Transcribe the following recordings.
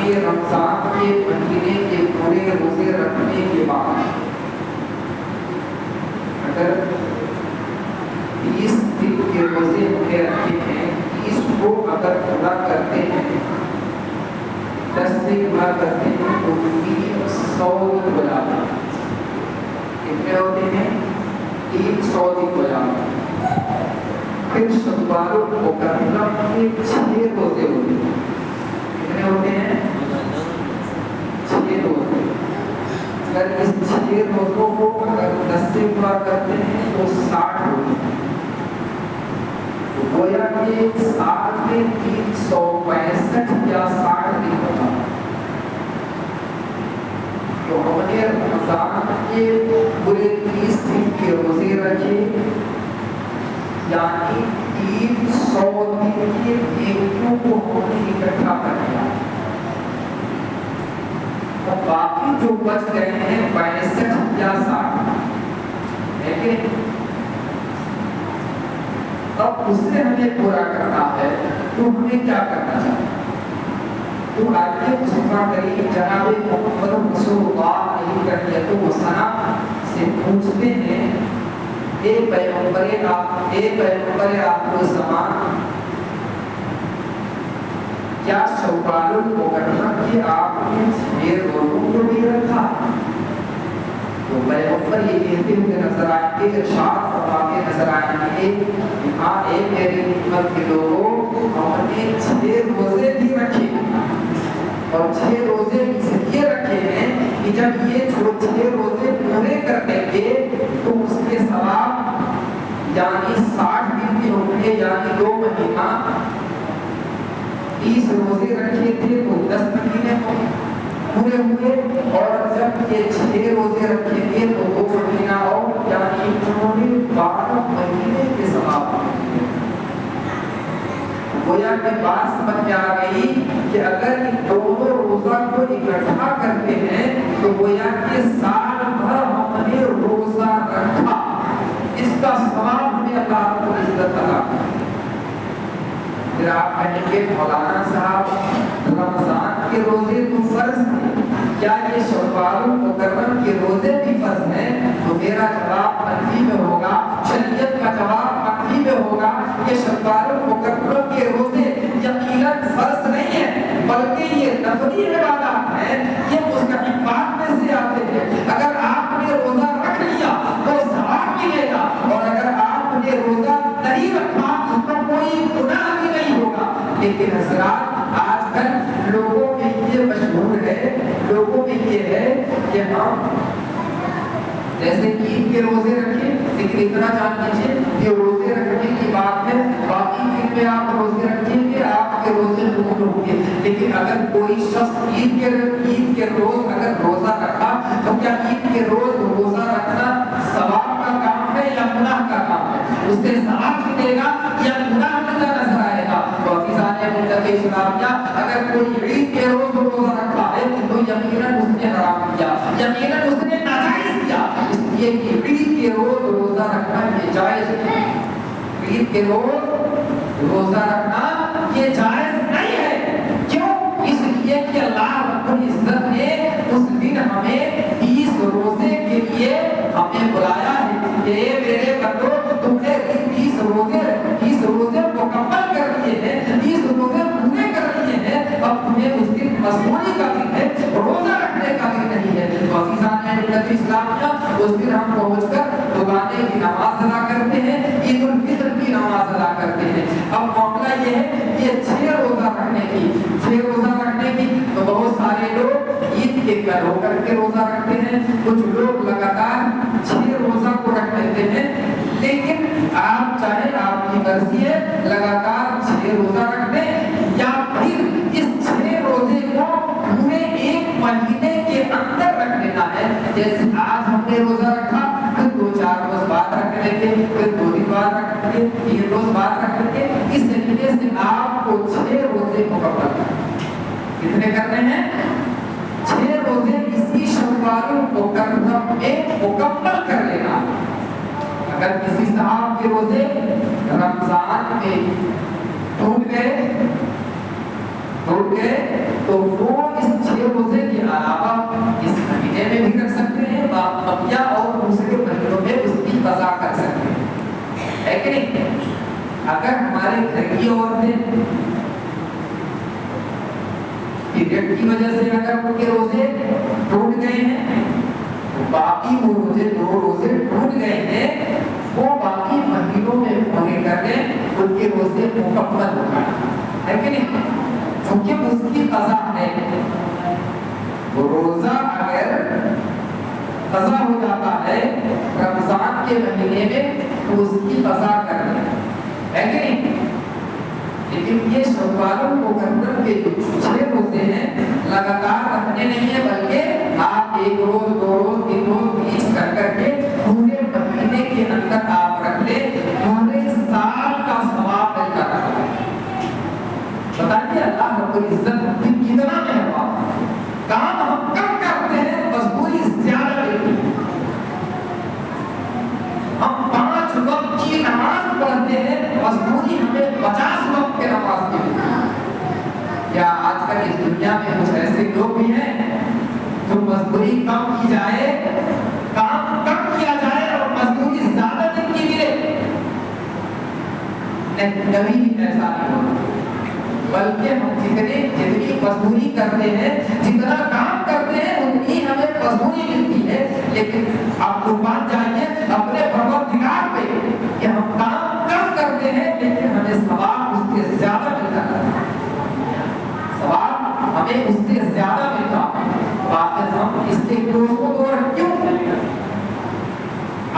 یعنی رمضان کے مہینے کے پورے روزے رکھنے کے بعد اگر 20 دن کے روزے ہمیں رکھے ہیں، 30 کو اگر پورا کرتے ہیں، 10 سے پورا کرتے ہیں تو 300 دن ہو جاتا ہے۔ کتنے ہوتے ہیں؟ 300 دن ہو جاتا ہے۔ پھر شوال مکرم کے 6 روزے ہوتے ہیں۔ کتنے ہوتے ہیں؟ 6 روزے۔ اگر اس 6 روزوں کو اگر 10 سے پورا کرتے ہیں تو 60 ہوتے ہیں۔ تو گویا کہ سال میں 365 یا 60 دن ہوتا ہے۔ تو ہم نے رمضان کے پورے 30 دن کے روزے رکھے، یعنی 300 دن کے نیکیوں کو ہم نے اکٹھا کر لیا۔ اور باقی جو بچ گئے ہیں 65 یا 60، لیکن اب اسے ہمیں پورا کرنا ہے تو ہمیں کیا کرنا چاہیے؟ تو آئیے مصطفیٰ کریم جناب محمد رسول اللہ علیہ وسلم سے پوچھتے ہیں، اے پیغمبر آخر زمان، کیا شوال مکرم کے آپ نے 6 روزوں کو بھی رکھا؟ تو پیغمبر یہ کہتے ہوئے نظر آئیں گے، ارشاد فرماتے نظر آئیں گے کہ ہاں اے میری امت کے لوگوں، ہم نے 6 روزے بھی رکھے، اور 6 روزے اس لیے رکھے ہیں کہ جب یہ 6 روزے پورے کر دیں گے تو اس کے ثواب یعنی 60 دن بھی ہوں گے، یعنی 2 مہینہ 30 روزے رکھے تھے تو 10 مہینے پورے ہوئے، اور جب یہ 6 روزے رکھیں گے تو 2 مہینہ اور، یعنی انہوں نے 12 مہینے کے ثواب ہوئے۔ گویا کہ بات سمجھ میں آ گئی کہ اگر ان دونوں روزہ کو اکٹھا کرتے ہیں تو گویا کہ سال بھر ہم نے روزہ رکھا، اس کا ثواب ہمیں اللہ رب العزت عطا کرے۔ پھر آپ کہیں گے مولانا صاحب رمضان کے روزے تو فرض ہیں، کیا یہ شوال مکرم کے روزے بھی فرض ہیں؟ تو میرا جواب منفی میں ہوگا، شریعت کا جواب منفی میں ہوگا۔ یہ شوال مکرم کے روزے یقیناً فرض نہیں ہیں، بلکہ یہ نفلی عبادات ہیں، یہ مستحبات میں سے آتے ہیں۔ اگر آپ نے روزہ رکھ لیا تو ثواب ملے گا، اور اگر آپ نے روزہ نہیں رکھا تو کوئی گناہ بھی نہیں ہوگا۔ لیکن حضرات آج کل لوگوں میں یہ مشہور ہے، لوگوں میں یہ ہے کہ ہم جیسے عید کے روزے رکھیں، لیکن اتنا جان لیجیے کہ روزے رکھنے کی بات ہے، باقی دن میں آپ روزے رکھیں گے آپ کے روزے قبول ہوں گے۔ لیکن اگر کوئی شخص عید کے روز اگر روزہ رکھا تو کیا عید کے روز روزہ رکھنا ثواب کا کام ہے یا گناہ کا کام ہے؟ اس سے ثواب ملے گا یا گناہ ملتا نظر آئے گا؟ تو حفیظان ملت اسلامیہ، اگر کوئی عید کے روز روزہ رکھا ہے تو یقیناً اس نے حرام کیا، یقیناً اس نے ناجائز کیا، اس لیے کہ عید کے روز روزہ رکھنا یہ جائز ہے۔ عید کے روز روزہ رکھنا یہ جائز نہیں ہے۔ کیوں؟ اس لیے کہ اللہ رب العزت نے اس دن ہمیں 20 روزے کے لیے ہمیں بلایا ہے کہ میرے بندو تم نے 20 روزے مکمل کر لیے ہیں، 20 روزے پورے کر لیے ہیں، اب تمہیں اس دن مصموری کا دن ہے، روزہ رکھنے کا دن نہیں ہے۔ تو عزیزان ملت اسلامیہ، اس دن ہم پہنچ کر دوبارے کی نماز ادا کرتے ہیں، عید الفطر کی نماز ادا کرتے ہیں۔ اب معاملہ یہ ہے کہ 6 روزہ رکھنے کی تو بہت سارے لوگ عید کے کل ہو کر کے روزہ رکھتے ہیں، کچھ لوگ لگاتار 6 روزہ کو رکھ لیتے ہیں۔ لیکن آپ چاہے آپ کی مرضی ہے لگاتار 6 روزہ رکھ دیں، یا پھر اس 6 روزے کو پورے 1 مہینے کے اندر رکھ لینا ہے۔ جیسے آج ہم نے روزہ رکھا، پھر 2-4 روز بعد رکھ لیں گے، پھر 2 دن بعد رکھ لیں گے، 3 روز بعد رکھ لیں گے۔ اس طریقے سے آپ کو 6 روزے مکمل کرنے ہیں۔ کتنے کرنے ہیں؟ 6 روزے اسی شوال مکرم میں مکمل کر لینا۔ اگر کسی صاحب کے روزے رمضان میں ٹوٹ گئے تو وہ کہ نہیں؟ اگر ہمارے گھر کی عورتیں پیریڈ کی وجہ سے اگر ان کے روزے ٹوٹ گئے ہیں، باقی وہ روزے جو روزے ٹوٹ گئے ہیں وہ باقی مہینوں میں پورے کر لیں، ان کے روزے مکمل ہو جائیں، ہے کہ نہیں؟ چونکہ اس کی قضا ہے، وہ روزہ اگر قضا ہو جاتا ہے رمضان کے مہینے میں تو اس کی قضا کر لیں، ہے کہ نہیں؟ لیکن یہ شوالوں کو گندم کے جو چھ روزے ہیں لگاتار رکھنے نہیں ہیں، بلکہ آپ ایک روز دو روز تین روز بیچ کر کے پورے مہینے کے اندر آپ رکھ لیں، پورے سال کا ثواب مل کر رہا ہے۔ بتائیے اللہ رب العزت کتنا مہربان، کام ہم کم کرتے ہیں مزدوری زیادہ دیتی ہے۔ ہم 5 وقت کی نماز پڑھتے ہیں، مزدوری ہمیں 50 وقت کی نماز کی ملتی ہے۔ کیا آج کل اس دنیا میں کچھ ایسے لوگ بھی ہیں جو مزدوری کم کی جائے، کام کم کیا جائے اور مزدوری زیادہ دن کی ملے؟ نہیں، کبھی بھی ایسا نہیں ہوتا، بلکہ ہم جتنی مزدوری کرتے ہیں، جتنا کام کرتے ہیں اتنی ہمیں مزدوری ملتی ہے، لیکن آپ قربان جائیے اپنے پروردگار پہ کہ ہم کام کم کرتے ہیں لیکن ہمیں ثواب اس سے زیادہ ملتا ہے، ثواب ہمیں اس سے زیادہ ملتا ہے۔ واپس ہم اس سے کیوں کریں؟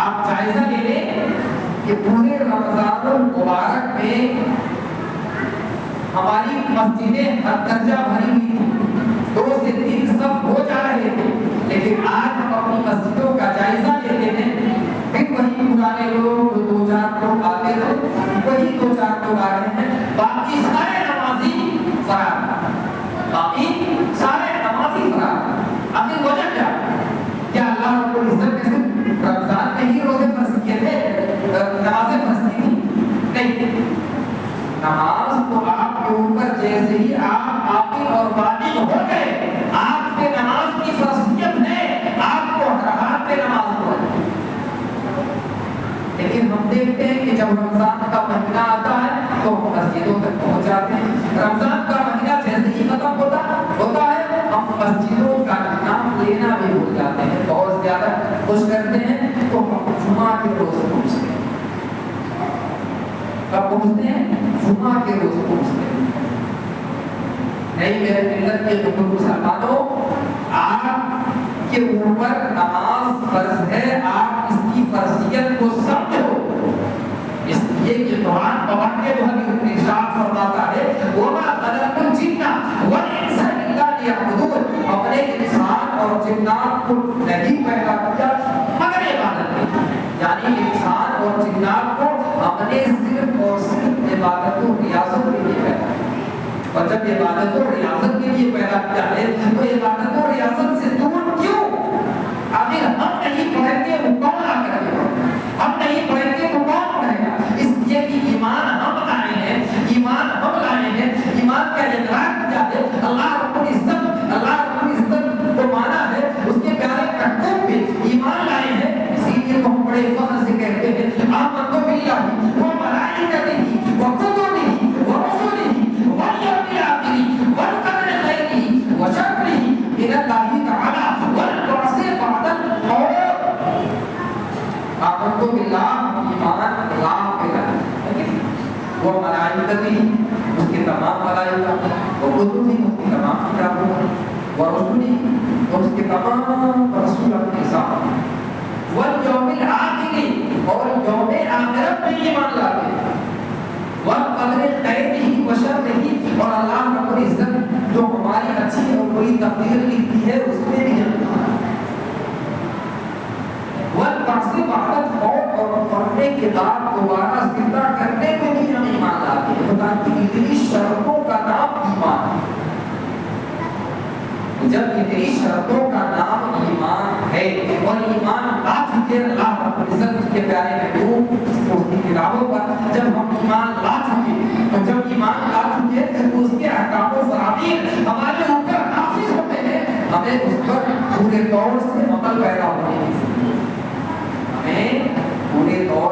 آپ جائزہ لے لیں کہ پورے رمضان المبارک میں ہماری مسجدیں ہر درجہ بھری ہوئی تھی، 2 سے 3 سب ہو جا رہے تھے، لیکن آج ہم اپنی مسجدوں کا جائزہ لیتے ہیں، پھر وہی پرانے لوگ 2-4 لوگ آتے تھے، وہی 2-4 لوگ آ رہے ہیں، باقی سارے نمازی فرار، باقی سارے نمازی فرار۔ آخر وجہ کیا اللہ رب العزت نے صرف رمضان میں ہی روزے فرض کیے تھے، نمازیں فرض کی تھی؟ نہیں، نماز تو آپ کے اوپر جیسے ہی آپ عاقل اور بالغ ہو گئے، آپ کے نماز کی فرضیت ہے، آپ کو ہر حال پہ نماز پڑھیں۔ لیکن ہم دیکھتے ہیں کہ جب رمضان کا مہینہ آتا ہے تو ہم مسجدوں تک پہنچ جاتے ہیں، رمضان کا مہینہ جیسے ہی ختم ہوتا ہے ہم مسجدوں کا نام لینا بھی بھول جاتے ہیں، بہت زیادہ خوش کرتے ہیں تو ہم جمعہ کے روز پہنچتے ہیں۔ کب پہنچتے ہیں؟ جمعہ کے روز پہنچتے ہیں۔ نہیں میرے ملت کے حکم مسلمانوں، آپ کے اوپر نماز فرض ہے، آپ اس کی فرضیت کو سمجھو، اس لیے کہ قرآن پڑھ کے جو ہے ارشاد فرماتا ہے وَمَا خَلَقْتُ الْجِنَّ وَالْإِنسَ إِلَّا لِيَعْبُدُونِ، اپنے انسان اور جنات کو نہیں پیدا کیا مگر عبادت کے، یعنی انسان اور جنات کو ہم نے صرف اور صرف عبادت و ریاضت کے لیے پیدا کیا، اور جب عبادت و ریاضت کے لیے پیدا کیا ہے تو عبادت و ریاضت سے دور کیوں؟ آخر ہم نہیں پڑھیں گے وہ کون آ کر کے پڑھیں، ہم نہیں پڑھیں گے وہ کون پڑھے گا؟ اس لیے کہ ایمان ہم لائے ہیں، ایمان ہم لائے ہیں، ایمان کا ادراک کیا ہے؟ اللہ رب العزت کو مانا ہے، اس کے پیارے محبوب پہ ایمان لائے ہیں، اسی لیے تو ہم بڑے فخر سے کہتے ہیں آمنت باللہ وملائکتہ وکتبہ ورسلہ والیوم الآخر والقدر خیرہ وشرہ من اللہ تعالی والبعث بعد الموت۔ آمنت باللہ ایمان اللہ پہ لائے، وہ ملائکتہ اس کے تمام ملائکہ، وکتبہ اس کی تمام کتابوں، ورسلہ اور اس کے تمام رسولوں کے ساتھ، والیوم الآخر اور یوم آخرت میں ایمان لاتے ہیں، والقدر خیرہ وشرہ اور اللہ رب العزت جو ہماری اچھی اور بری تقدیر لکھتی ہے اس میں بھی ہم والبعث بعد الموت اور مرنے کے بعد دوبارہ زندہ کرنے میں بھی ہم ایمان لاتے ہیں۔ خدا کی اتنی شرطوں کا نام ایمان ہے، جب اتنی شرطوں کا نام ایمان ہے اور ایمان لا چکے اللہ رب العزت اس کے پیارے محبوب اس کی کتابوں پر، جب ہم ایمان لا چکے تو جب ایمان لا چکے تو اس کے احکام و فرامین ہمارے اوپر نافذ ہوتے ہیں، ہمیں اس پر پورے طور سے عمل پیدا ہونے کی ضرورت ہے، ہمیں پورے طور